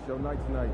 Show night tonight.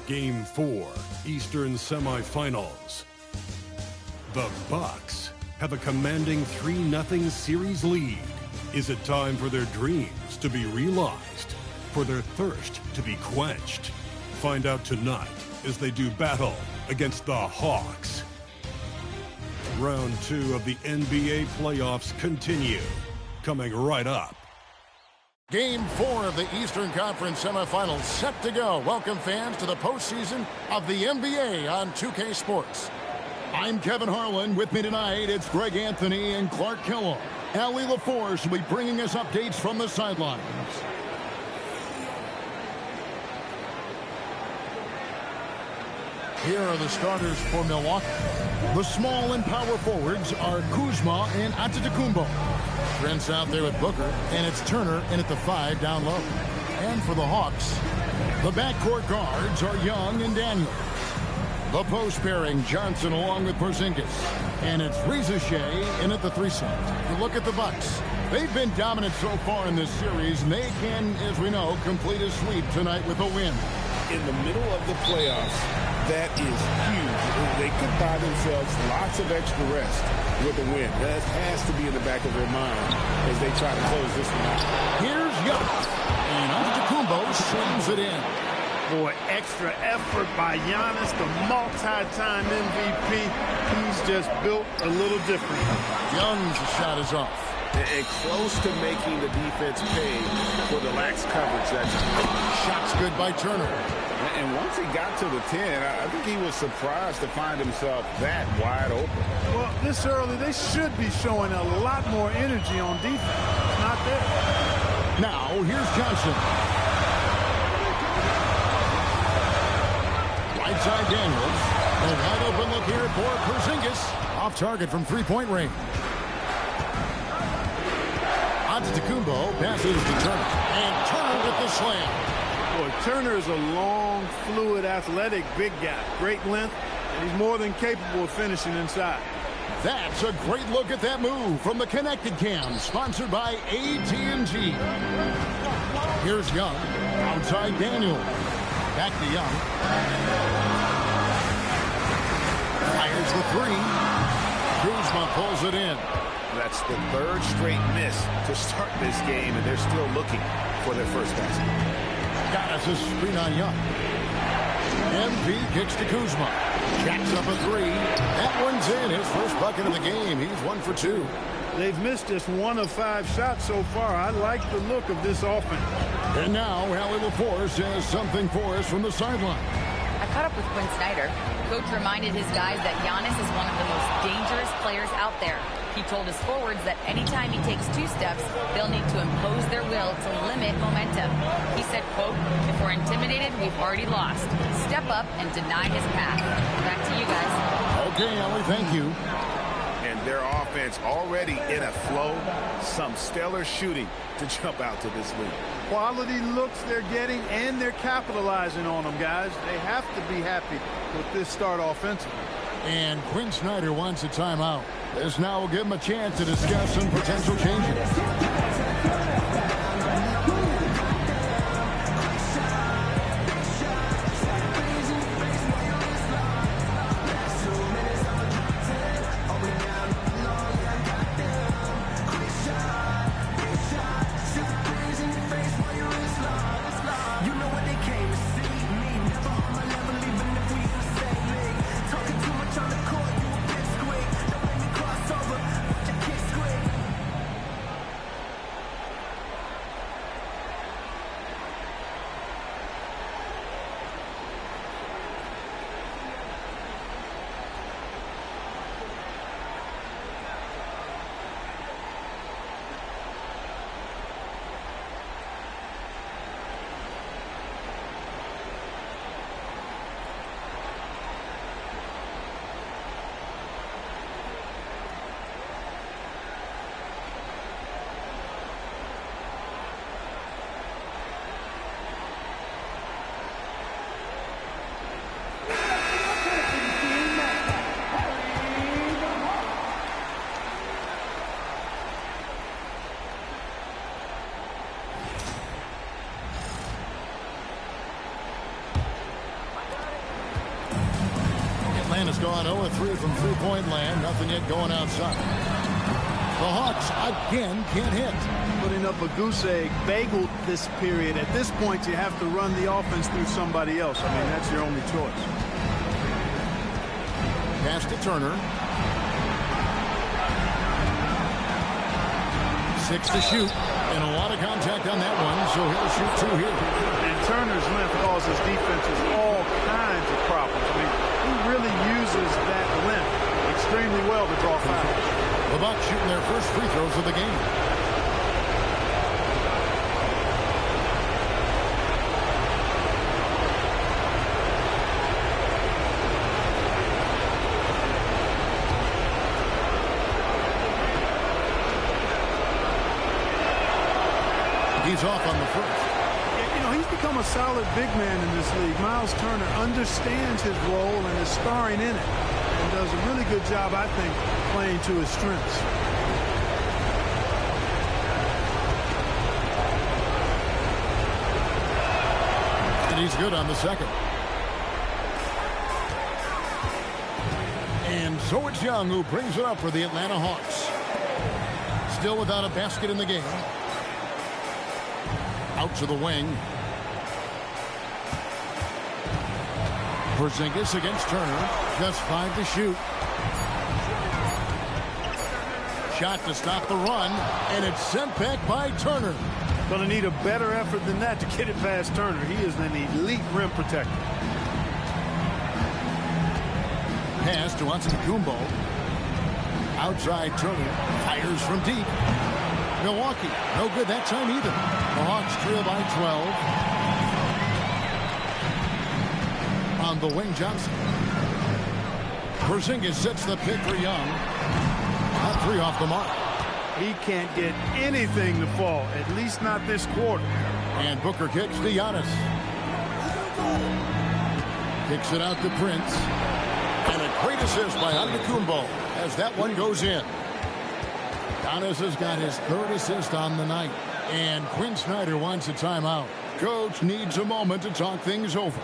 Game 4, Eastern Semifinals. The Bucks have a commanding 3-0 series lead. Is it time for their dreams to be realized? For their thirst to be quenched? Find out tonight as they do battle against the Hawks. Round 2 of the NBA playoffs continue. Coming right up. Game 4 of the Eastern Conference semifinals set to go. Welcome, fans, to the postseason of the NBA on 2K Sports. I'm Kevin Harlan. With me tonight, it's Greg Anthony and Clark Kellogg. Allie LaForce will be bringing us updates from the sidelines. Here are the starters for Milwaukee. The small and power forwards are Kuzma and Antetokounmpo. Trent's out there with Booker, and it's Turner in at the 5 down low. And for the Hawks, the backcourt guards are Young and Daniels. The post pairing, Johnson along with Porzingis. And it's Reza Shea in at the 3 slot. You look at the Bucks. They've been dominant so far in this series, and they can, as we know, complete a sweep tonight with a win. In the middle of the playoffs, that is huge. They could buy themselves lots of extra rest with a win. That has to be in the back of their mind as they try to close this one out. Here's Young. And Antetokounmpo slams it in. Boy, extra effort by Giannis, the multi-time MVP. He's just built a little different. Young's shot is off. And close to making the defense pay for the lax coverage that time. Shot's good by Turner. And once he got to the 10, I think he was surprised to find himself that wide open. Well, this early, they should be showing a lot more energy on defense. Not there. Now, here's Johnson. Right side Daniels. A wide open look here for Porzingis. Off target from three-point range. Antetokounmpo passes to Turner. And Turner with the slam. Boy, Turner is a long, fluid, athletic, big guy. Great length, and he's more than capable of finishing inside. That's a great look at that move from the Connected Cam, sponsored by AT&T. Here's Young. Outside Daniel. Back to Young. Fires the 3. Kuzma pulls it in. That's the 3rd straight miss to start this game, and they're still looking for their first basket. Got a screen on Young. MP kicks to Kuzma. Jacks up a 3. That one's in. His first bucket of the game. He's 1 for 2. They've missed just 1 of 5 shots so far. I like the look of this offense. And now, Allie LaForce has something for us from the sideline. I caught up with Quinn Snyder. Coach reminded his guys that Giannis is one of the most dangerous players out there. He told his forwards that anytime he takes 2 steps, they'll need to impose their will to limit momentum. He said, quote, "If we're intimidated, we've already lost. Step up and deny his path." Back to you guys. Okay, Ellie, thank you. And their offense already in a flow. Some stellar shooting to jump out to this lead. Quality looks they're getting, and they're capitalizing on them, guys. They have to be happy with this start offensively. And Quinn Snyder wants a timeout. This now will give him a chance to discuss some potential changes. Atlanta's gone 0-3 from three-point land. Nothing yet going outside. The Hawks again can't hit. Putting up a goose egg bagel this period. At this point, you have to run the offense through somebody else. I mean, that's your only choice. Pass to Turner. 6 to shoot. And a lot of contact on that one, so he'll shoot 2 here. And Turner's length causes defenses all kinds of problems. I mean, he really uses that length extremely well to draw fouls. The Bucks shooting their first free throws of the game. He's off on the first. You know, he's become a solid big man in this league. Miles Turner understands his role and is starring in it, and does a really good job, I think, playing to his strengths. And he's good on the second. And so it's Young who brings it up for the Atlanta Hawks. Still without a basket in the game. Out to the wing. Porzingis against Turner. Just 5 to shoot. Shot to stop the run, and it's sent back by Turner. Going to need a better effort than that to get it past Turner. He is an elite rim protector. Pass to Antetokounmpo. Outside Turner. Fires from deep. Milwaukee, no good that time either. The Hawks trail by 12. On the wing, Johnson. Porzingis sets the pick for Young. Not 3 off the mark. He can't get anything to fall, at least not this quarter. And Booker kicks to Giannis. Kicks it out to Prince. And a great assist by Antetokounmpo as that one goes in. Giannis has got his 3rd assist on the night. And Quinn Snyder wants a timeout. Coach needs a moment to talk things over.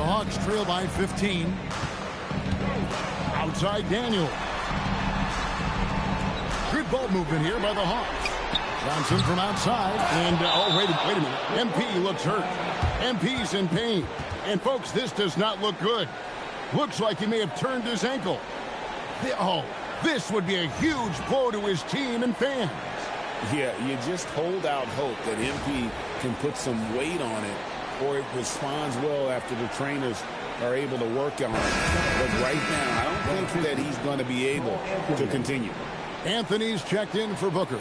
Hawks trail by 15. Outside Daniel. Good ball movement here by the Hawks. Johnson from outside. And, wait a minute. MP looks hurt. MP's in pain. And, folks, this does not look good. Looks like he may have turned his ankle. This would be a huge blow to his team and fans. Yeah, you just hold out hope that MP can put some weight on it, or it responds well after the trainers are able to work on it. But right now, I don't think that he's going to be able to continue. Anthony's checked in for Booker.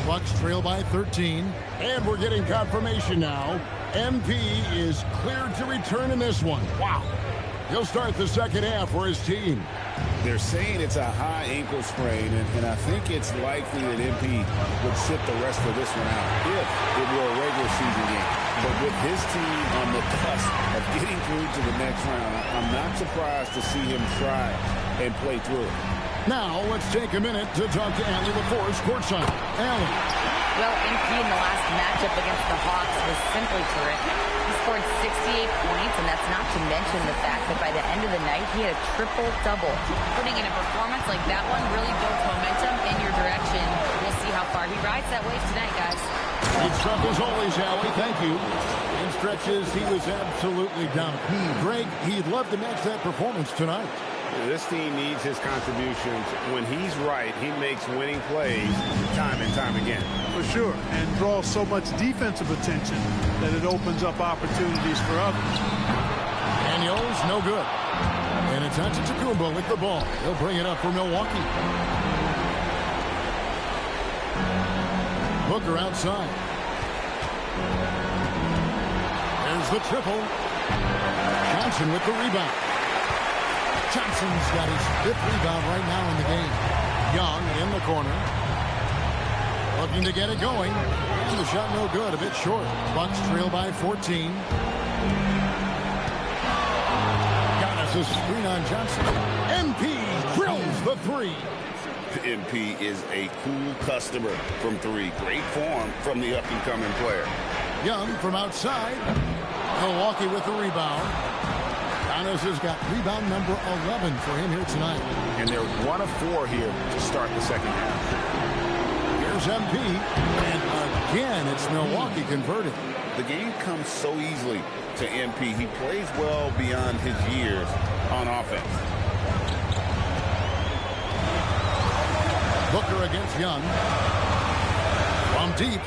Bucks trail by 13. And we're getting confirmation now. MP is cleared to return in this one. Wow. He'll start the second half for his team. They're saying it's a high ankle sprain, and I think it's likely that MP would sit the rest of this one out if it were a regular season game. But with his team on the cusp of getting through to the next round, I'm not surprised to see him try and play through it. Now, let's take a minute to talk to Allie LaForce courtside. Allie. Well, MP in the last matchup against the Hawks was simply terrific. He scored 68 points, and that's not to mention the fact that by the end of the night, he had a triple-double. Putting in a performance like that one really builds momentum in your direction. We'll see how far he rides that wave tonight, guys. Great stuff as always, Allie. Thank you. In stretches, he was absolutely down. Greg, he'd love to match that performance tonight. This team needs his contributions. When he's right, he makes winning plays time and time again. For sure, and draws so much defensive attention that it opens up opportunities for others. Daniels, no good. And it's Antetokounmpo with the ball. He'll bring it up for Milwaukee. Booker outside. There's the triple. Johnson with the rebound. Johnson's got his 5th rebound right now in the game. Young in the corner. Looking to get it going. And the shot no good, a bit short. Bucks trail by 14. Giannis a screen on Johnson. MP drills the three. MP is a cool customer from three. Great form from the up-and-coming player. Young from outside. Milwaukee with the rebound. Giannis has got rebound number 11 for him here tonight. And they're 1 of 4 here to start the second half. Here's MP. And again, it's Milwaukee converted. The game comes so easily to MP. He plays well beyond his years on offense. Booker against Young. From deep.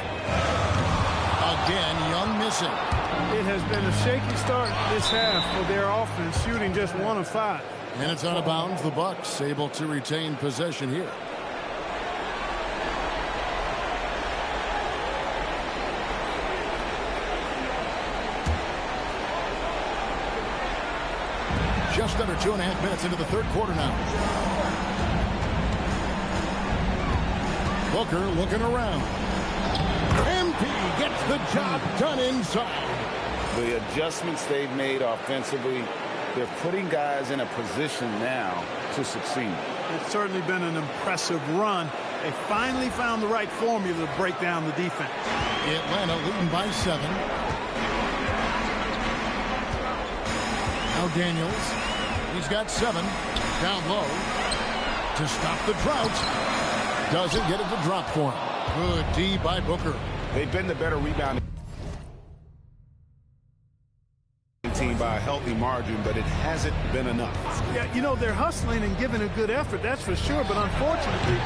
Again, Young missing. It has been a shaky start this half for their offense, shooting just 1 of 5. And it's out of bounds. The Bucks able to retain possession here. Just under 2.5 minutes into the third quarter now. Booker looking around. MP gets the job done inside. The adjustments they've made offensively, they're putting guys in a position now to succeed. It's certainly been an impressive run. They finally found the right formula to break down the defense. Atlanta leading by 7. Now Daniels. He's got 7. Down low. To stop the drought. Doesn't get it to drop for him. Good D by Booker. They've been the better rebounding team by a healthy margin, but it hasn't been enough. Yeah, you know, they're hustling and giving a good effort, that's for sure, but unfortunately,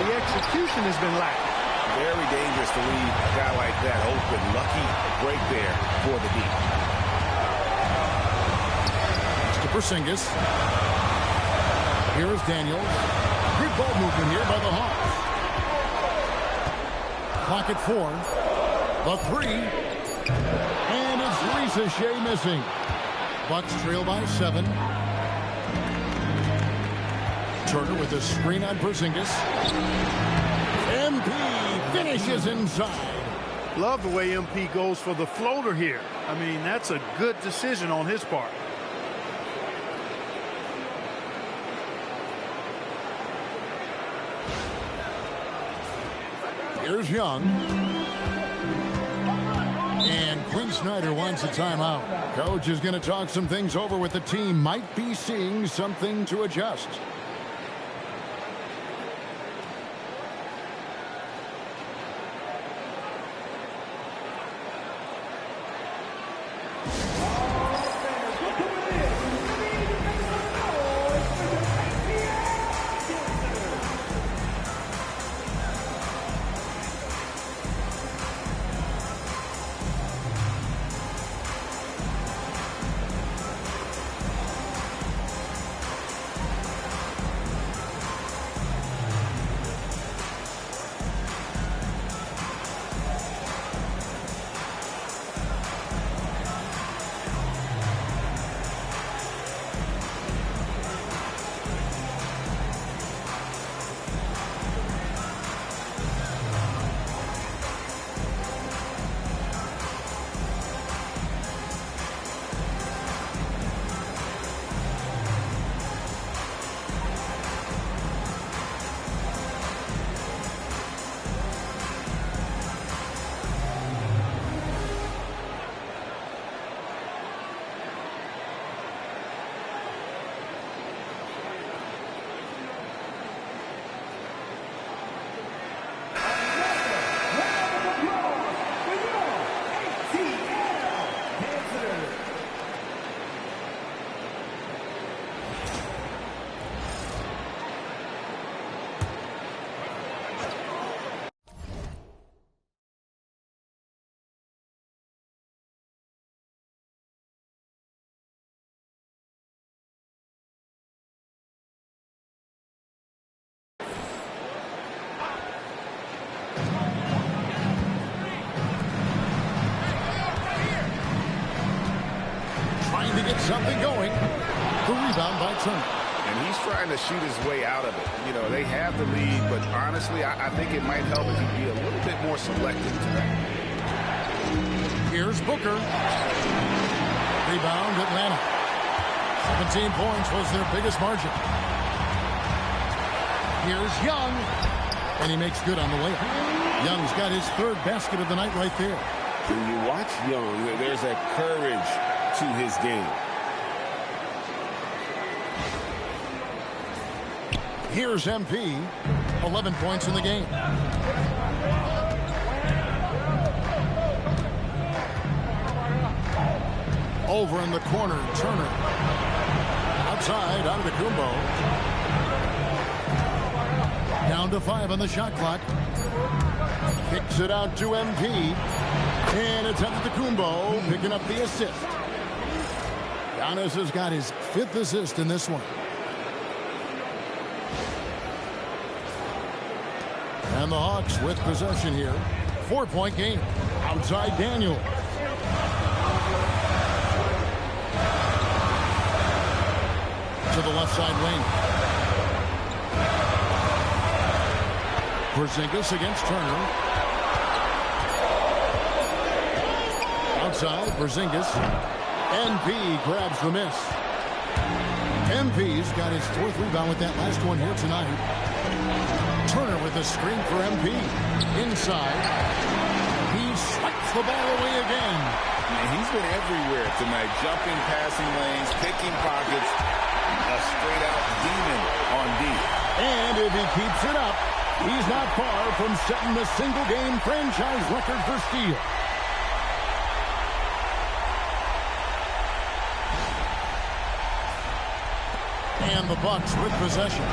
the execution has been lacking. Very dangerous to leave a guy like that open. Lucky break there for the deep. To Porzingis. Here's Daniels. Good ball movement here by the Hawks. Clock at 4. The 3. And it's Lisa Shea missing. Bucks trail by 7. Turner with a screen on Porzingis. MP finishes inside. Love the way MP goes for the floater here. I mean, that's a good decision on his part. Here's Young. And Quinn Snyder wants a timeout. Coach is going to talk some things over with the team. Might be seeing something to adjust. Trying to get something going. The rebound by Turner. And he's trying to shoot his way out of it. You know, they have the lead, but honestly, I think it might help if he be a little bit more selective tonight. Here's Booker. Rebound, Atlanta. 17 points was their biggest margin. Here's Young. And he makes good on the layup. Young's got his third basket of the night right there. When you watch Young, there's a courage to his game. Here's MP. 11 points in the game. Over in the corner, Turner. Outside, Antetokounmpo. Down to 5 on the shot clock. Kicks it out to MP. And it's Antetokounmpo picking up the assist. Giannis has got his 5th assist in this one. And the Hawks with possession here. 4-point game. Outside Daniel. To the left side wing. Porzingis against Turner. Outside, Porzingis. NP grabs the miss. MP's got his 4th rebound with that last one here tonight. Turner with a screen for MP. Inside. He swipes the ball away again. Man, he's been everywhere tonight. Jumping, passing lanes, picking pockets. A straight-out demon on D. And if he keeps it up, he's not far from setting the single-game franchise record for steal. And the Bucks with possession.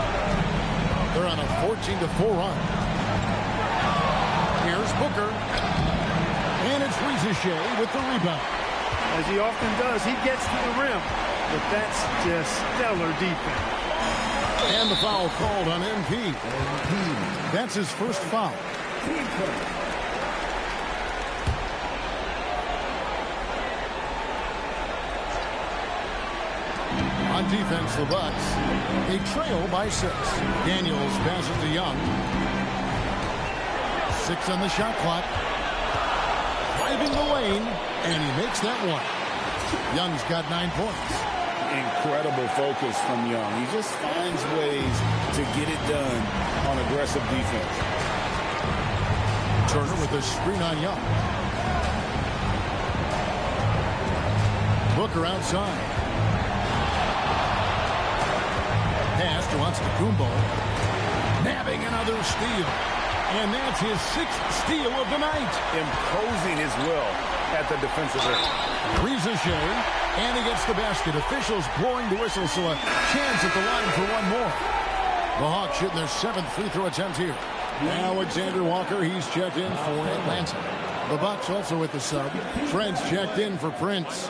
They're on a 14-4 run. Here's Booker. And it's Rizachet with the rebound. As he often does, he gets to the rim. But that's just stellar defense. And the foul called on MP. That's his first foul. On defense, the Bucks. They trail by 6. Daniels passes to Young. 6 on the shot clock. Driving the lane, and he makes that one. Young's got 9 points. Incredible focus from Young. He just finds ways to get it done on aggressive defense. Turner with a screen on Young. Booker outside. Pass to Antetokounmpo. Nabbing another steal. And that's his 6th steal of the night. Imposing his will at the defensive end. Rizachet. And he gets the basket. Officials blowing the whistle, so a chance at the line for one more. The Hawks shooting their 7th free throw attempt here. Now Alexander Walker, he's checked in for Atlanta. The Bucks also with the sub. Fred's checked in for Prince.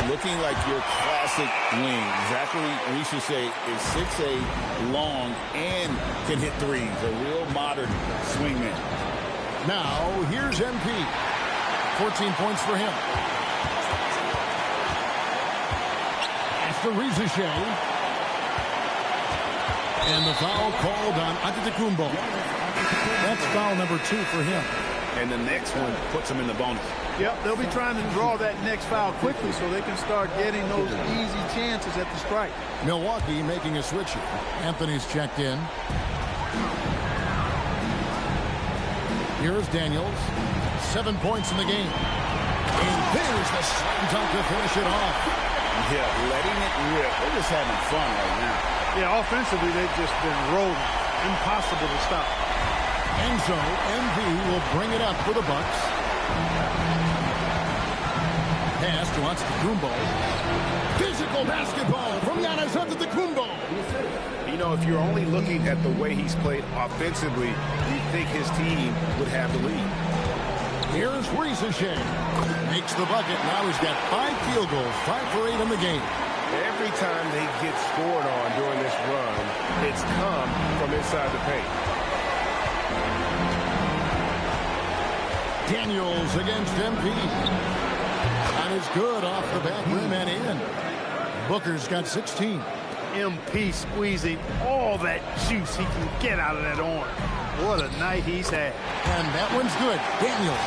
Looking like your classic wing. Zachary Rizachet is 6'8", long, and can hit threes. A real modern swingman. Now, here's MP. 14 points for him. After Rizachet. And the foul called on Antetokounmpo. That's foul number 2 for him. And the next one puts him in the bonus. Yep, they'll be trying to draw that next foul quickly so they can start getting those easy chances at the strike. Milwaukee making a switch here. Anthony's checked in. Here's Daniels. 7 points in the game. And there's the slam dunk to finish it off. Yeah, letting it rip. They're just having fun right now. Yeah, offensively, they've just been rolling. Impossible to stop. And so, MV will bring it up for the Bucks. Pass to Antetokounmpo. Physical basketball from Giannis Antetokounmpo. You know, if you're only looking at the way he's played offensively, you'd think his team would have the lead. Here's Rizachet. Makes the bucket. Now he's got 5 field goals, 5 for 8 in the game. Every time they get scored on during this run, it's come from inside the paint. Daniels against MP. That is good off the back rim and in. Booker's got 16. MP squeezing all that juice he can get out of that arm. What a night he's had. And that one's good. Daniels.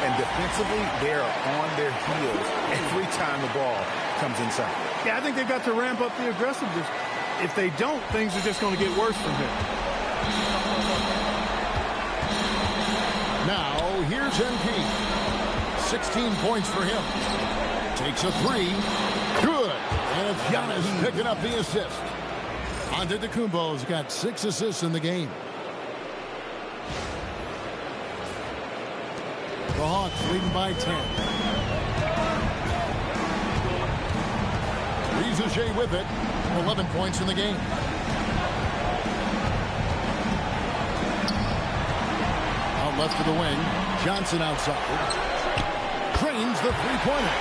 And defensively, they're on their heels every time the ball comes inside. Yeah, I think they've got to ramp up the aggressiveness. If they don't, things are just going to get worse from here. Now, here's MP. 16 points for him. Takes a three. Good. And it's Giannis picking up the assist. Antetokounmpo's got 6 assists in the game. The Hawks leading by 10. Rizuche with it. 11 points in the game. Out left to the wing. Johnson outside. Trains the three-pointer.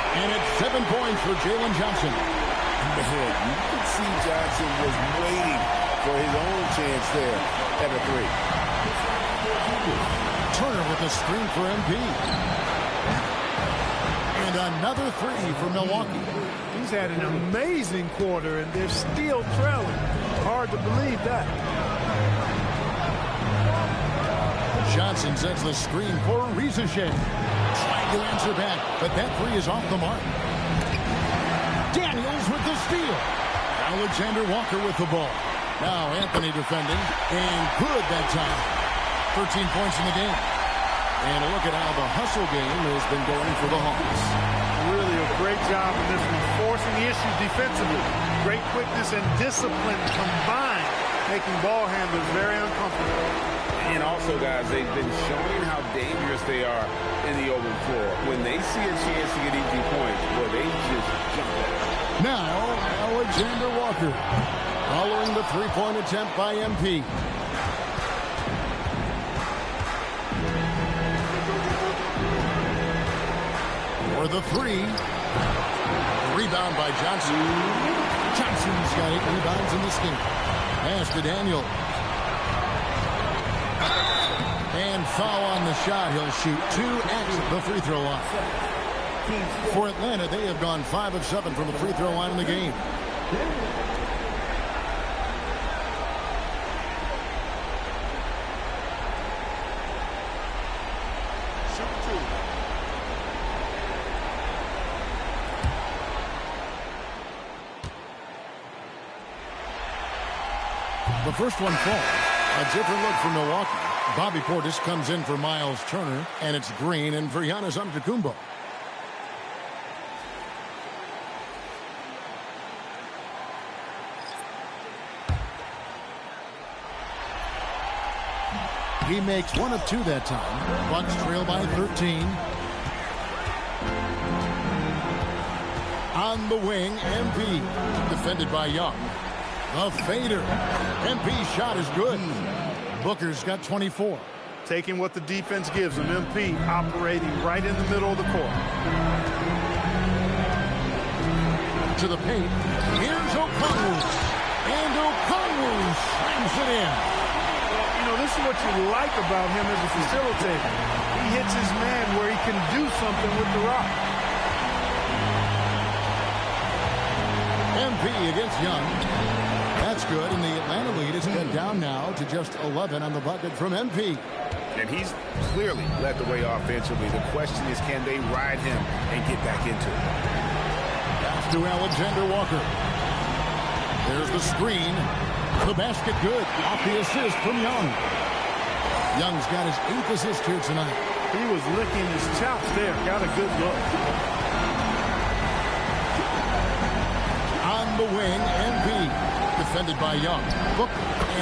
And it's 7 points for Jalen Johnson. You can see Johnson was waiting for his own chance there at a three. Turner with a screen for MP. And another three for Milwaukee. He's had an amazing quarter, and they're still trailing. Hard to believe that. Johnson sets the screen for Rizuche. Trying to answer back, but that three is off the mark. Daniels with the steal. Alexander Walker with the ball. Now Anthony defending, and good that time. 13 points in the game. And look at how the hustle game has been going for the Hawks. Really a great job in this one, forcing the issues defensively. Great quickness and discipline combined, making ball handlers very uncomfortable. And also, guys, they've been showing how dangerous they are in the open floor. When they see a chance to get easy points, well, they just jump at it. Now, Alexander Walker, following the three-point attempt by MP. For the three. Rebound by Johnson. Johnson's got 8 rebounds in this game. Pass to Daniel. And foul on the shot. He'll shoot 2 at the free throw line. For Atlanta, they have gone 5 of 7 from the free throw line in the game. The first one falls. A different look for Milwaukee. Bobby Portis comes in for Miles Turner, and it's Green and for Giannis Antetokounmpo. He makes 1 of 2 that time. Bucks trail by 13. On the wing, MP. Defended by Young. A fader. MP's shot is good. Booker's got 24. Taking what the defense gives him. MP operating right in the middle of the court. To the paint. Here's Okongwu. And Okongwu slams it in. You know, this is what you like about him as a facilitator. He hits his man where he can do something with the rock. MP against Young. That's good, and the Atlanta lead is cut down now to just 11 on the bucket from MP. And he's clearly led the way offensively. The question is, can they ride him and get back into it? Pass to Alexander Walker. There's the screen. The basket good. Off the assist from Young. Young's got his 8th assist here tonight. He was licking his chops there. Got a good look. On the wing, MP. Defended by Young. Booker.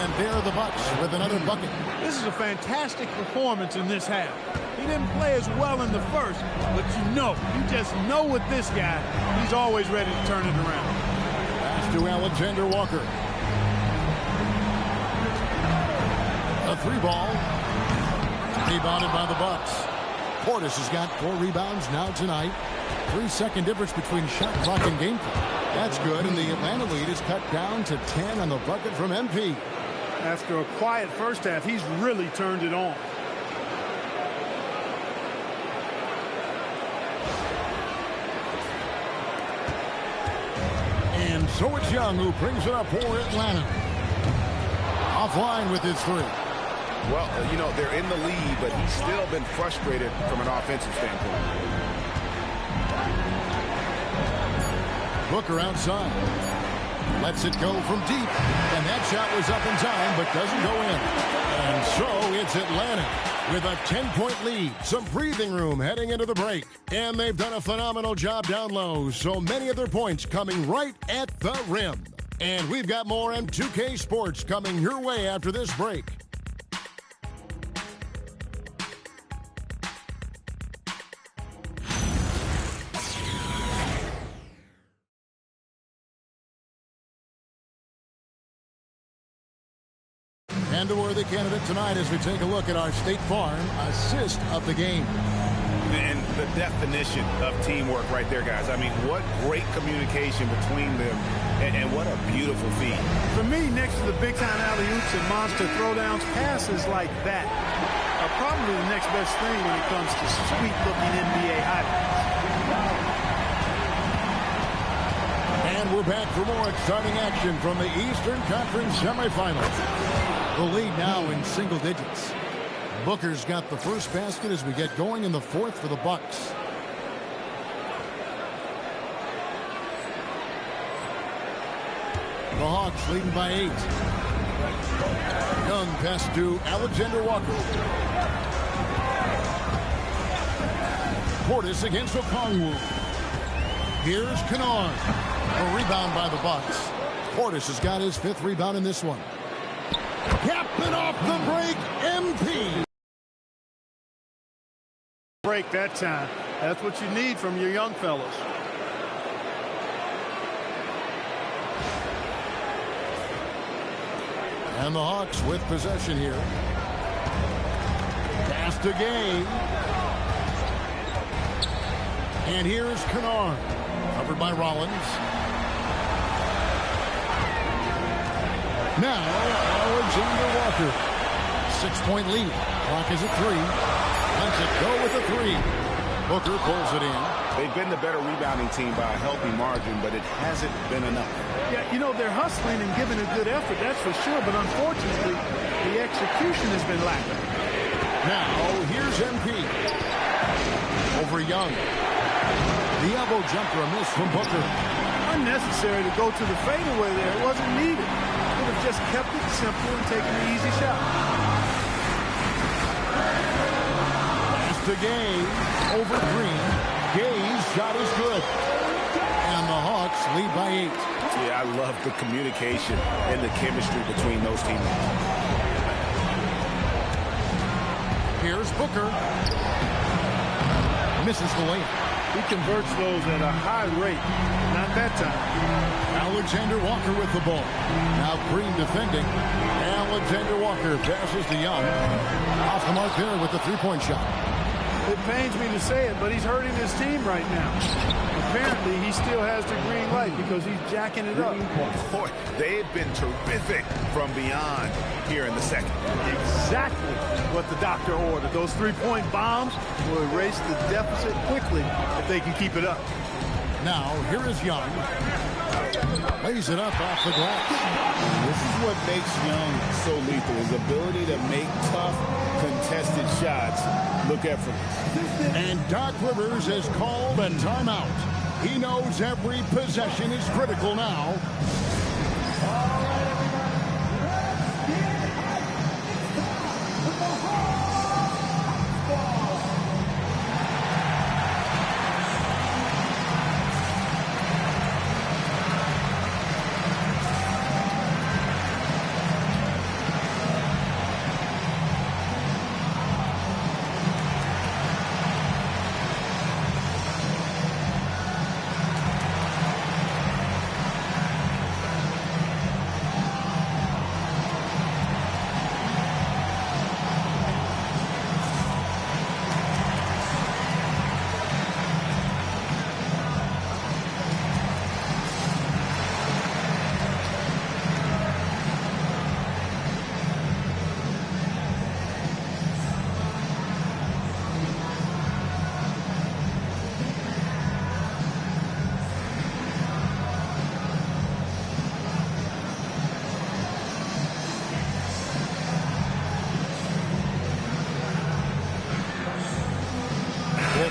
And there are the Bucks with another bucket. This is a fantastic performance in this half. He didn't play as well in the first, but you just know with this guy, he's always ready to turn it around. Pass to Alexander Walker. A 3-ball. Rebounded by the Bucks. Portis has got 4 rebounds now tonight. 3-second difference between shot clock and game clock. That's good, and the Atlanta lead is cut down to 10 on the bucket from MP. After a quiet first half, he's really turned it on. So it's Young who brings it up for Atlanta. Offline with his three. Well, you know, they're in the lead, but he's still been frustrated from an offensive standpoint. Booker outside. Lets it go from deep. And that shot was up in time, but doesn't go in. And so it's Atlanta with a 10-point lead. Some breathing room heading into the break. And they've done a phenomenal job down low. So many of their points coming right at the rim. And we've got more M2K Sports coming your way after this break. And a worthy candidate tonight as we take a look at our State Farm assist of the game. And the definition of teamwork right there, guys. I mean, what great communication between them, and what a beautiful feat. For me, next to the big-time alley-oops and monster throwdowns, passes like that are probably the next best thing when it comes to sweet-looking NBA highlights. And we're back for more exciting action from the Eastern Conference semifinals. The lead now in single digits. Booker's got the first basket as we get going in the fourth for the Bucks. The Hawks leading by 8. Young pass to Alexander Walker. Portis against Okongwu. Here's Kennard. A rebound by the Bucks. Portis has got his 5th rebound in this one. Captain off the break, MP. Break that time. That's what you need from your young fellas. And the Hawks with possession here. Pass to Gay. And here's Kennard. Covered by Rollins. Now, Alexander Walker. 6-point lead. Clock is at 3. Lets it go with a 3. Booker pulls it in. They've been the better rebounding team by a healthy margin, but it hasn't been enough. Yeah, you know, they're hustling and giving a good effort, that's for sure, but unfortunately, the execution has been lacking. Now, here's MP. Over Young. The elbow jumper, a miss from Booker. Unnecessary to go to the fadeaway there. It wasn't needed. Could have just kept it simple and taken the easy shot. Pass to Gay. Over Green. Gay's shot is good. And the Hawks lead by 8. Yeah, I love the communication and the chemistry between those teammates. Here's Booker. Misses the layup. He converts those at a high rate. Not that time. Alexander Walker with the ball. Now Green defending. Alexander Walker passes to Young. Off the mark there with the 3-point shot. It pains me to say it, but he's hurting his team right now. Apparently, he still has the green light because he's jacking it up. Boy, they've been terrific from beyond here in the second. Exactly what the doctor ordered. Those 3-point bombs will erase the deficit quickly if they can keep it up. Now, here is Young. Lays it up off the glass. This is what makes Young so lethal, his ability to make tough, contested shots look effortless. And Doc Rivers has called a timeout. He knows every possession is critical now.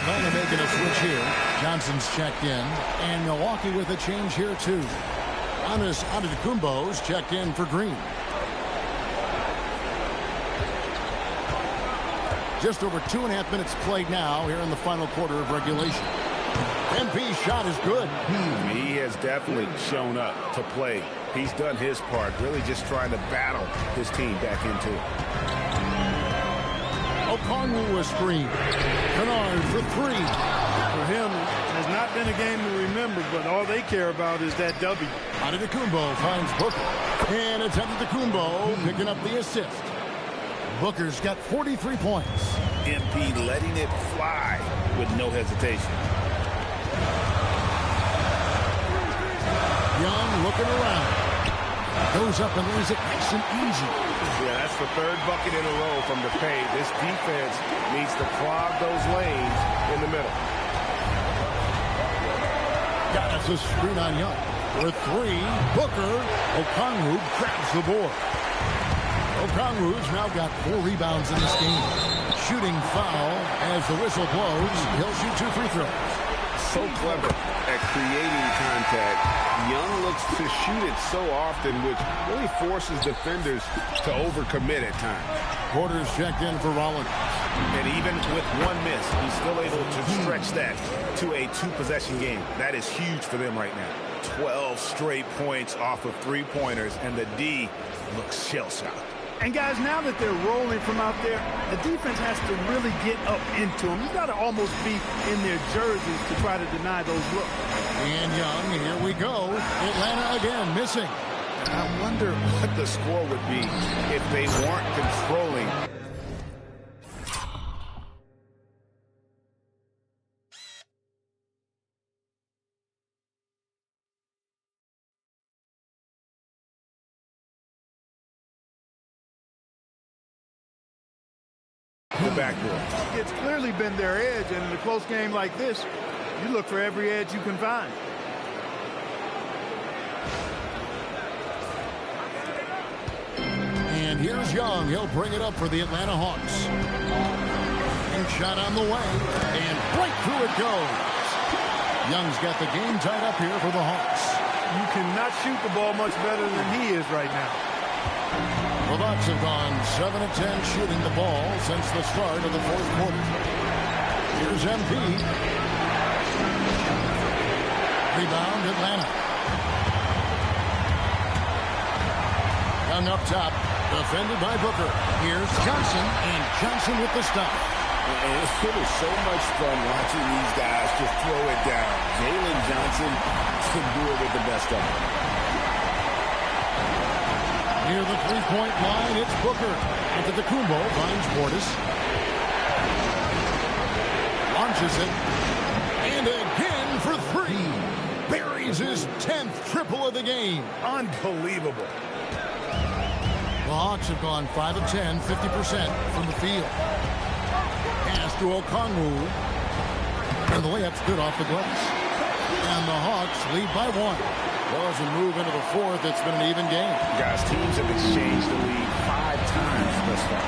Atlanta making a switch here. Johnson's checked in. And Milwaukee with a change here, too. Giannis Antetokounmpo's checked in for Green. Just over 2.5 minutes played now here in the final quarter of regulation. MP's shot is good. He has definitely shown up to play. He's done his part, really just trying to battle his team back into it. Okongwu a screen. Kennard for three. For him, has not been a game to remember, but all they care about is that W. Antetokounmpo finds Booker. And it's Antetokounmpo picking up the assist. Booker's got 43 points. MP letting it fly with no hesitation. Young looking around. Goes up and lays it nice and easy. Yeah, that's the third bucket in a row from the paint. This defense needs to clog those lanes in the middle. Got us a screen on Young. For three, Booker. Okongwu grabs the board. Okongwu's now got 4 rebounds in this game. Shooting foul as the whistle blows. He'll shoot 2 free throws. So clever at creating contact. Young looks to shoot it so often, which really forces defenders to overcommit at times. Porter's checked in for Rollins. And even with one miss, he's still able to stretch that to a 2-possession game. That is huge for them right now. 12 straight points off of 3-pointers, and the D looks shell-shocked. And guys, now that they're rolling from out there, the defense has to really get up into them. You got to almost be in their jerseys to try to deny those looks. And Young, here we go. Atlanta again missing. I wonder what the score would be if they weren't controlling. The backdoor. It's clearly been their edge, and in a close game like this, you look for every edge you can find. And here's Young. He'll bring it up for the Atlanta Hawks. And shot on the way. And right through it goes. Young's got the game tied up here for the Hawks. You cannot shoot the ball much better than he is right now. The Bucks have gone 7 of 10 shooting the ball since the start of the fourth quarter. Here's MP. Rebound Atlanta. Young up top, defended by Booker. Here's Johnson, and Johnson with the stop. It is so much fun watching these guys just throw it down. Jalen Johnson can do it with the best of them. Near the three-point line, it's Booker. Antetokounmpo finds Portis. Launches it. And again for three. Buries his 10th triple of the game. Unbelievable. The Hawks have gone 5 of 10, 50% from the field. Pass to Okongwu. And the layup's good off the glass. And the Hawks lead by 1. Well, as we move into the fourth, it's been an even game. Guys, teams have exchanged the lead 5 times thus far.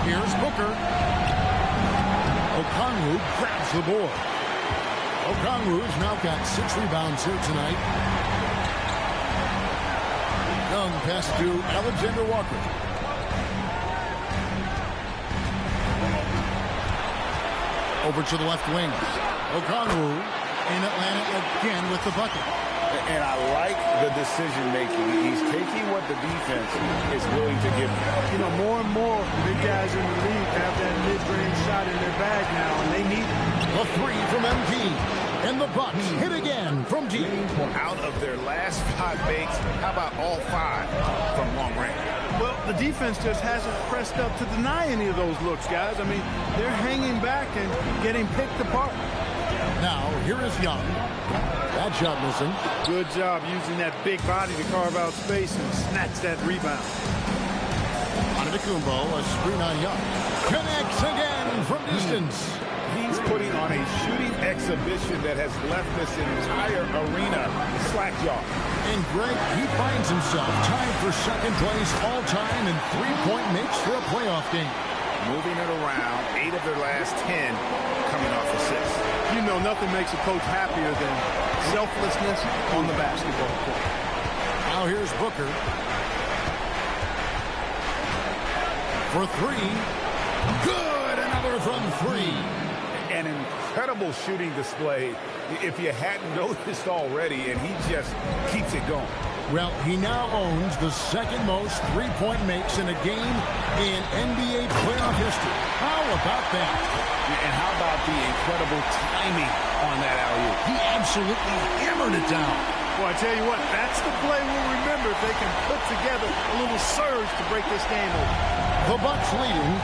Here's Booker. Okongwu grabs the board. Okongwu's now got 6 rebounds here tonight. Young pass to Alexander Walker. Over to the left wing. Okongwu. In Atlanta again with the bucket. And I like the decision-making. He's taking what the defense is willing to give him. You know, more and more big guys in the league have that mid-range shot in their bag now, and they need it. A 3 from MP. And the Bucks hit again from deep. Out of their last 5 makes, how about all 5 from long range? Well, the defense just hasn't pressed up to deny any of those looks, guys. I mean, they're hanging back and getting picked apart. Now, here is Young. Bad shot missing. Good job using that big body to carve out space and snatch that rebound. Antetokounmpo, a screen on Young. Connects again from distance. He's putting on a shooting exhibition that has left this entire arena slack-jawed. And Greg, he finds himself tied for second place all-time in 3-point makes for a playoff game. moving it around. 8 of their last 10 coming off assists. You know, nothing makes a coach happier than selflessness on the basketball court. Now here's Booker. For three. Good! Another from three. An incredible shooting display, if you hadn't noticed already, and he just keeps it going. Well, he now owns the second most three-point makes in a game in NBA playoff history. How about that? And how about the incredible timing on that alley-oop? He absolutely hammered it down. Well, I tell you what, that's the play we'll remember if they can put together a little surge to break this game over. The Bucks leading.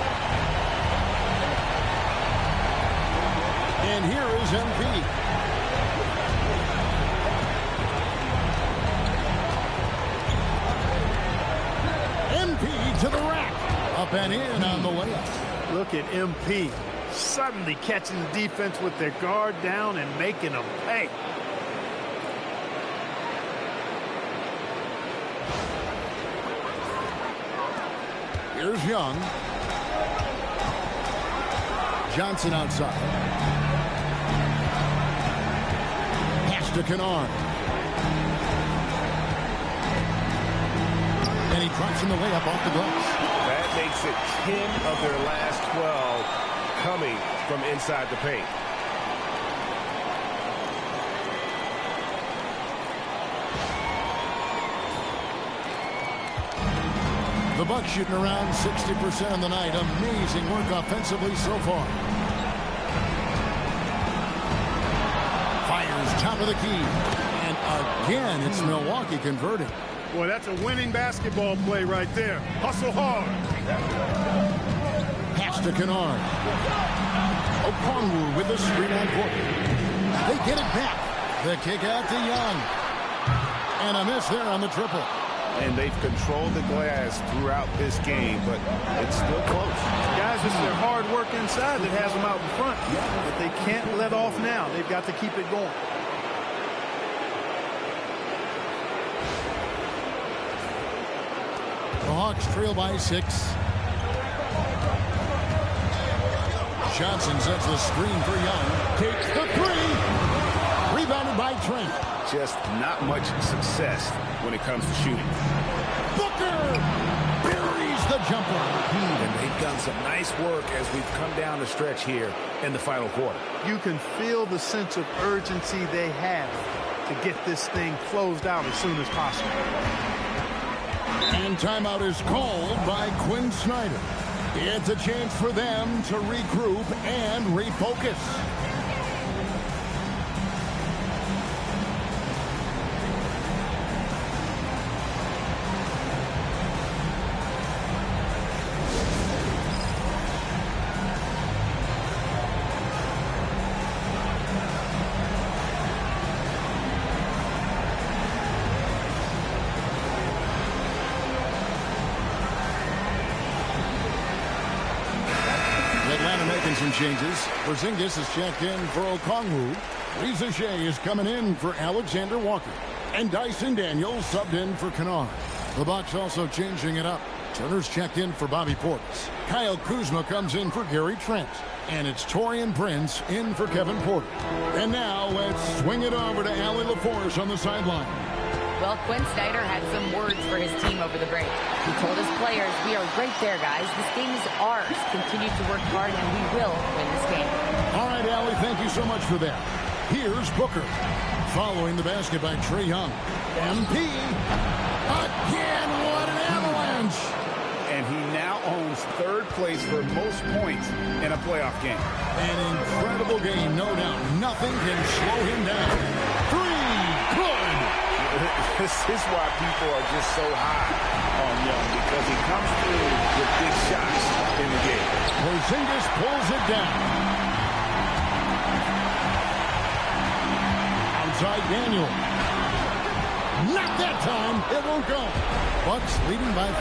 And here is MP. MP to the rack. Up and in on the layup. Look at MP suddenly catching the defense with their guard down and making them pay. Here's Young. Johnson outside. Pass to Kennard. And he drops in the layup off the glass. That makes it 10 of their last 12 coming from inside the paint. The Bucks shooting around 60% on the night. Amazing work offensively so far. Fires top of the key. And again, it's Milwaukee converting. Boy, that's a winning basketball play right there. Hustle hard. Pass to Kennard. Okongwu with the screen on court. They get it back. The kick out to Young. And a miss there on the triple. And they've controlled the glass throughout this game, but it's still close. Guys, it's their hard work inside that has them out in front. But they can't let off now. They've got to keep it going. The Hawks trail by 6. Johnson sets the screen for Young. Takes the three. Rebounded by Trent. Just not much success when it comes to shooting. Booker buries the jumper. And they've done some nice work as we've come down the stretch here in the final quarter. You can feel the sense of urgency they have to get this thing closed out as soon as possible. And timeout is called by Quinn Snyder. It's a chance for them to regroup and refocus. Some changes. Porzingis is checked in for Okongwu. Lisa Shea is coming in for Alexander Walker. And Dyson Daniels subbed in for Kennard. The Bucks also changing it up. Turner's checked in for Bobby Portis. Kyle Kuzma comes in for Gary Trent. And it's Taurean Prince in for Kevin Porter. And now let's swing it over to Allie LaForce on the sideline. Well, Quinn Snyder had some words for his team over the break. He told his players, we are right there, guys. This game is ours. Continue to work hard, and we will win this game. All right, Allie, thank you so much for that. Here's Booker. Following the basket by Trae Young. MP. Again, what an avalanche. And he now owns third place for most points in a playoff game. An incredible game, no doubt. Nothing can slow him down. Three. Good. This is why people are just so high on Young, because he comes through with big shots in the game. Porzingis pulls it down. Outside Daniel. Not that time. It won't go. Bucks leading by 5.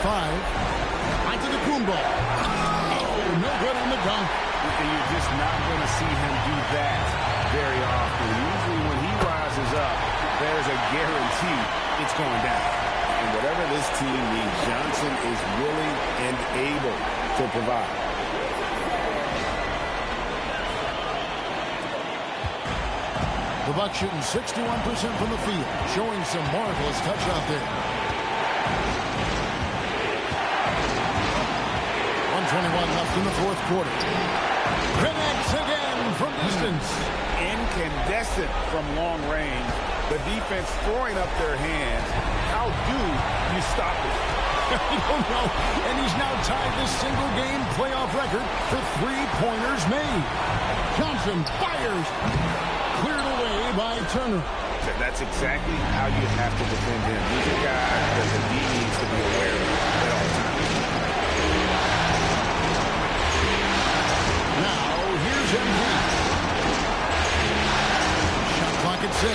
Onto the Kumbo. Oh, no good on the dunk. And you're just not going to see him do that very often. Usually when he rises up, there's a guarantee it's going down. And whatever this team needs, Johnson is willing and able to provide. The Bucks shooting 61% from the field, showing some marvelous touch out there. 1:21 left in the fourth quarter. Connects again from distance. Incandescent from long range. The defense throwing up their hands. How do you stop it? I don't know. And he's now tied the single-game playoff record for three-pointers made. Johnson fires. Cleared away by Turner. That's exactly how you have to defend him. He's a guy that the D needs to be aware of at all times. Now, here's MP. Shot clock at 6.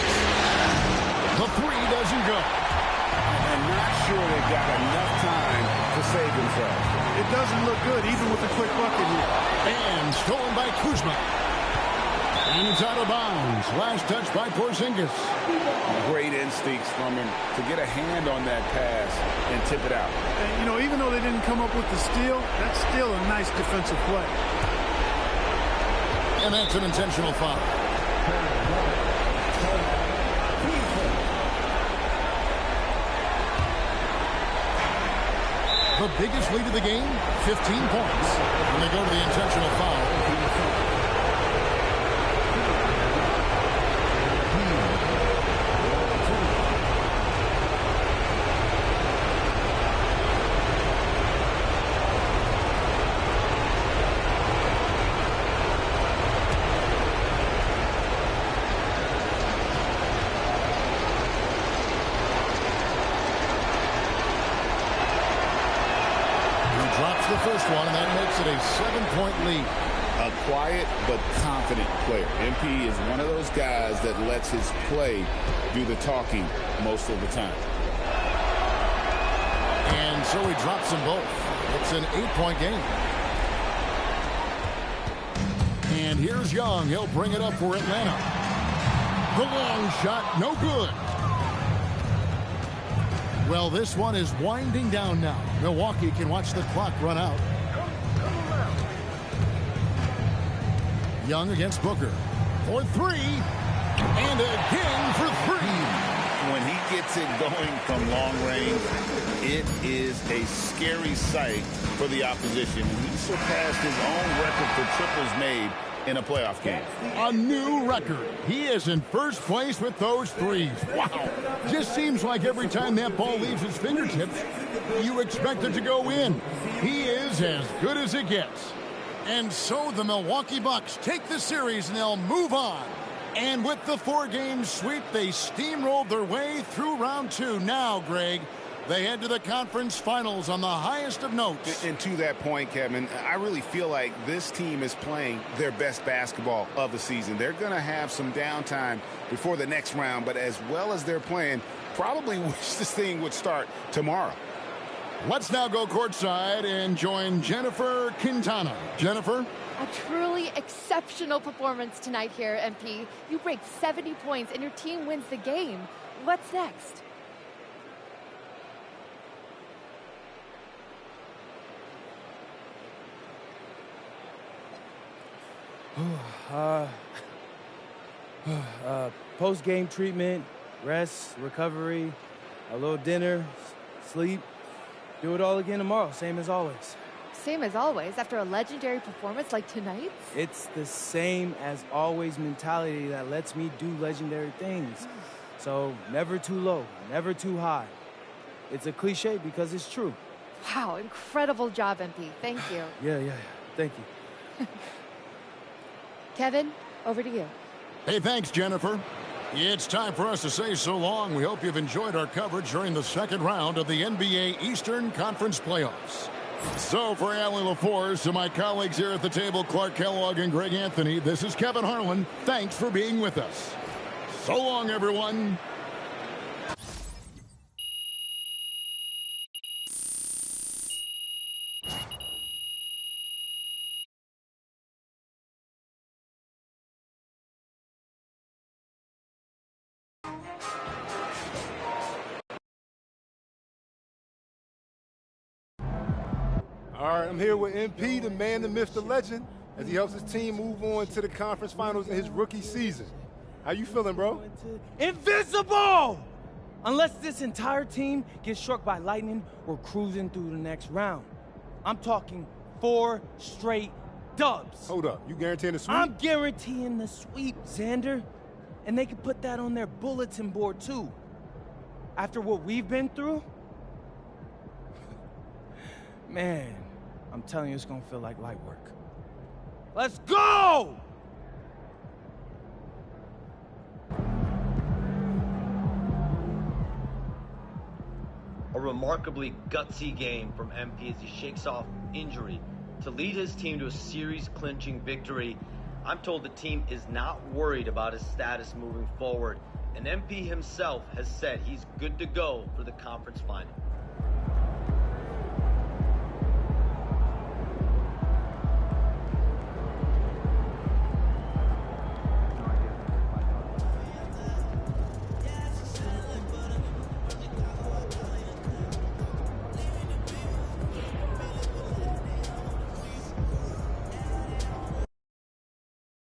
The three doesn't go. I'm not sure they've got enough time to save themselves. It doesn't look good, even with the quick bucket here. And stolen by Kuzma. And it's out of bounds. Last touch by Porzingis. Great instincts from him to get a hand on that pass and tip it out. And, you know, even though they didn't come up with the steal, that's still a nice defensive play. And that's an intentional foul. The biggest lead of the game, 15 points. And they go to the intentional foul. Drops the first one, and that makes it a 7-point lead. A quiet but confident player. MP is one of those guys that lets his play do the talking most of the time. And so he drops them both. It's an 8-point game. And here's Young. He'll bring it up for Atlanta. The long shot, no good. Well, this one is winding down now. Milwaukee can watch the clock run out. Young against Booker. For three. And again for three. When he gets it going from long range, it is a scary sight for the opposition. He surpassed his own record for triples made in a playoff game. A new record. He is in first place with those threes. Wow. Just seems like every time that ball leaves his fingertips, you expect it to go in. He is as good as it gets. And so the Milwaukee Bucks take the series and they'll move on. And with the 4-game sweep, they steamrolled their way through round 2. Now, Greg, they head to the conference finals on the highest of notes. And to that point, Kevin, I really feel like this team is playing their best basketball of the season. They're going to have some downtime before the next round, but as well as they're playing, probably wish this thing would start tomorrow. Let's now go courtside and join Jennifer Quintana. Jennifer? A truly exceptional performance tonight here, MP. You break 70 points and your team wins the game. What's next? Post-game treatment, rest, recovery, a little dinner, sleep. Do it all again tomorrow, same as always. Same as always, after a legendary performance like tonight's? It's the same as always mentality that lets me do legendary things. So never too low, never too high. It's a cliche because it's true. Wow, incredible job, MP. Thank you. Yeah. Thank you. Kevin, over to you. Hey, thanks, Jennifer. It's time for us to say so long. We hope you've enjoyed our coverage during the second round of the NBA Eastern Conference Playoffs. So for Allie LaForce and my colleagues here at the table, Clark Kellogg and Greg Anthony, this is Kevin Harlan. Thanks for being with us. So long, everyone. All right, I'm here with MP, the man, the myth, the legend, as he helps his team move on to the conference finals in his rookie season. How you feeling, bro? Invincible! Unless this entire team gets struck by lightning, we're cruising through the next round. I'm talking 4 straight dubs. Hold up. You guaranteeing the sweep? I'm guaranteeing the sweep, Xander. And they can put that on their bulletin board, too. After what we've been through, man, I'm telling you, it's going to feel like light work. Let's go! A remarkably gutsy game from MP as he shakes off injury to lead his team to a series-clinching victory. I'm told the team is not worried about his status moving forward, and MP himself has said he's good to go for the conference final.